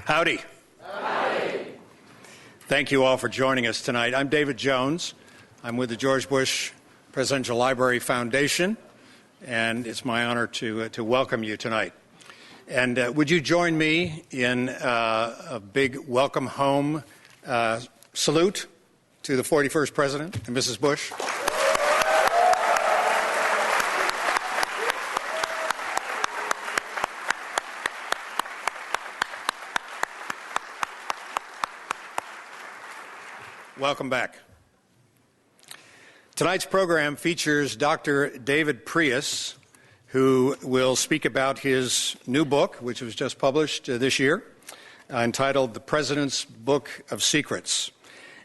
Howdy. Howdy. Thank you all for joining us tonight. I'm David Jones. I'm with the George Bush Presidential Library Foundation, and it's my honor to welcome you tonight. And would you join me in a big welcome home salute to the 41st President and Mrs. Bush? Welcome back. Tonight's program features Dr. David Prius, who will speak about his new book, which was just published this year, entitled The President's Book of Secrets.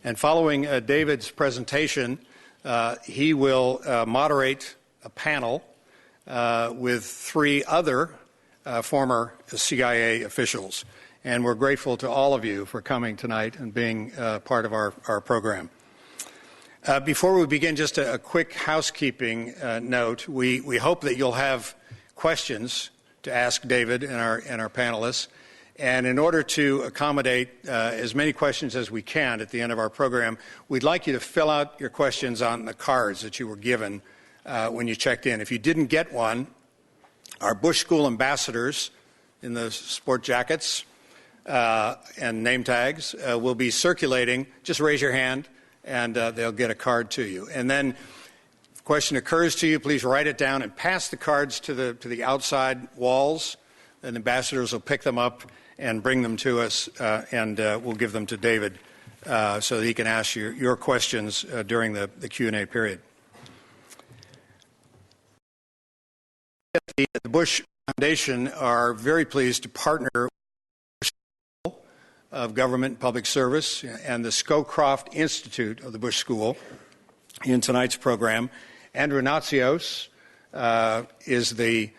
And following David's presentation, he will moderate a panel with three other former CIA officials. And we're grateful to all of you for coming tonight and being part of our program. Before we begin, just a quick housekeeping note. We hope that you'll have questions to ask David and our panelists. And in order to accommodate as many questions as we can at the end of our program, we'd like you to fill out your questions on the cards that you were given when you checked in. If you didn't get one, our Bush School ambassadors in the sport jackets and name tags will be circulating. Just raise your hand and they'll get a card to you. And then if a question occurs to you, please write it down and pass the cards to the outside walls. And ambassadors will pick them up and bring them to us, and we'll give them to David so that he can ask your questions during the Q&A period. The Bush Foundation are very pleased to partner with the School of Government and Public Service and the Scowcroft Institute of the Bush School in tonight's program. Andrew Natsios is the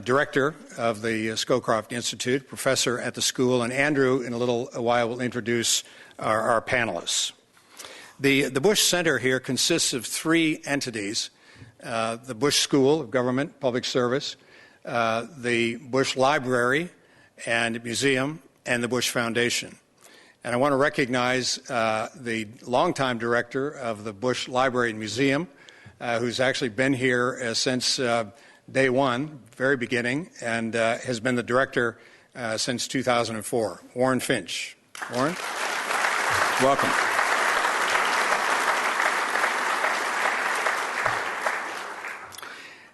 director of the Scowcroft Institute, professor at the school, and Andrew, in a little while, will introduce our panelists. The Bush Center here consists of three entities: the Bush School of Government, Public Service, the Bush Library and Museum, and the Bush Foundation. And I want to recognize the longtime director of the Bush Library and Museum, who's actually been here since day one, very beginning, and has been the director since 2004. Warren Finch. Warren, welcome.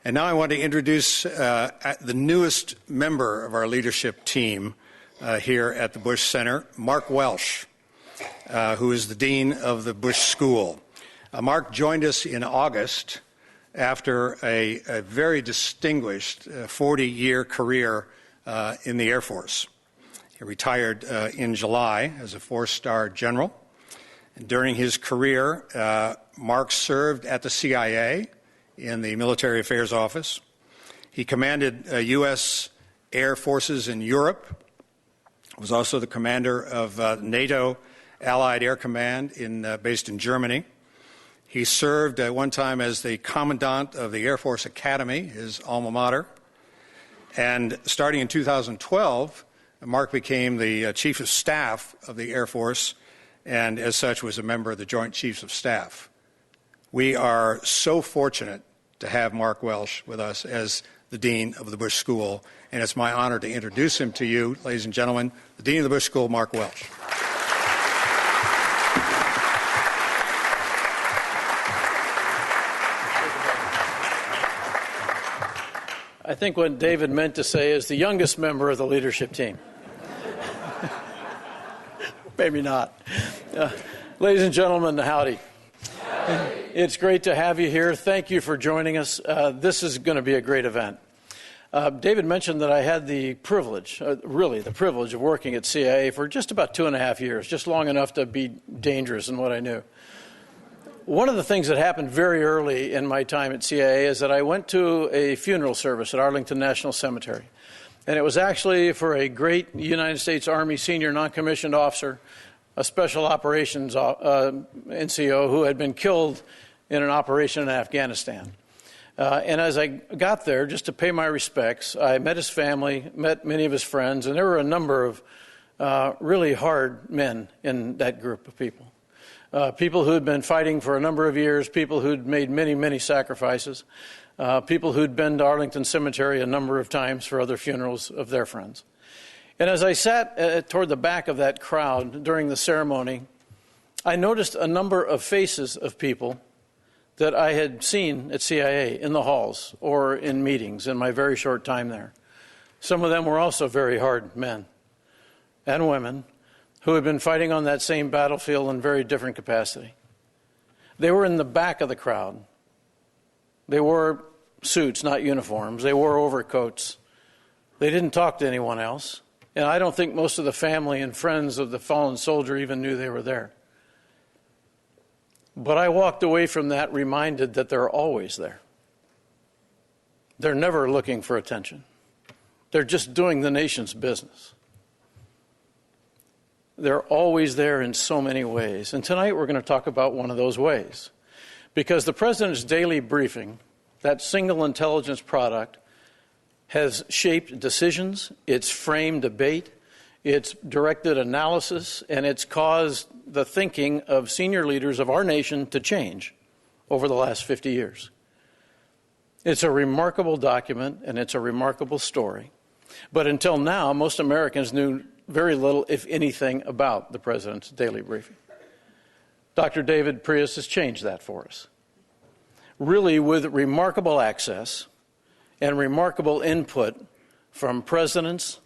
And now I want to introduce the newest member of our leadership team here at the Bush Center, Mark Welsh, who is the dean of the Bush School. Mark joined us in August after a very distinguished 40-year career in the Air Force. He retired in July as a four-star general. And during his career, Mark served at the CIA in the Military Affairs Office. He commanded U.S. Air Forces in Europe, was also the commander of NATO Allied Air Command based in Germany. He served at one time as the commandant of the Air Force Academy, his alma mater. And starting in 2012, Mark became the Chief of Staff of the Air Force, and as such was a member of the Joint Chiefs of Staff. We are so fortunate to have Mark Welsh with us as the Dean of the Bush School, and it's my honor to introduce him to you, ladies and gentlemen, the Dean of the Bush School, Mark Welsh. I think what David meant to say is the youngest member of the leadership team. Maybe not. Ladies and gentlemen, howdy. Howdy. It's great to have you here. Thank you for joining us. This is going to be a great event. David mentioned that I had the privilege, really the privilege of working at CIA for just about 2.5 years, just long enough to be dangerous in what I knew. One of the things that happened very early in my time at CIA is that I went to a funeral service at Arlington National Cemetery. And it was actually for a great United States Army senior non-commissioned officer, a special operations NCO who had been killed in an operation in Afghanistan. And as I got there, just to pay my respects, I met his family, met many of his friends, and there were a number of really hard men in that group of people. People who had been fighting for a number of years, people who'd made many, many sacrifices, people who'd been to Arlington Cemetery a number of times for other funerals of their friends. And as I sat toward the back of that crowd during the ceremony, I noticed a number of faces of people that I had seen at CIA in the halls or in meetings in my very short time there. Some of them were also very hard men and women who had been fighting on that same battlefield in very different capacity. They were in the back of the crowd. They wore suits, not uniforms. They wore overcoats. They didn't talk to anyone else. And I don't think most of the family and friends of the fallen soldier even knew they were there. But I walked away from that reminded that they're always there. They're never looking for attention. They're just doing the nation's business. They're always there in so many ways. And tonight we're going to talk about one of those ways. Because the President's daily briefing, that single intelligence product, has shaped decisions, it's framed debate, it's directed analysis, and it's caused the thinking of senior leaders of our nation to change over the last 50 years. It's a remarkable document, and it's a remarkable story. But until now, most Americans knew very little, if anything, about the President's daily briefing. Dr. David Prius has changed that for us. Really, with remarkable access and remarkable input from presidents,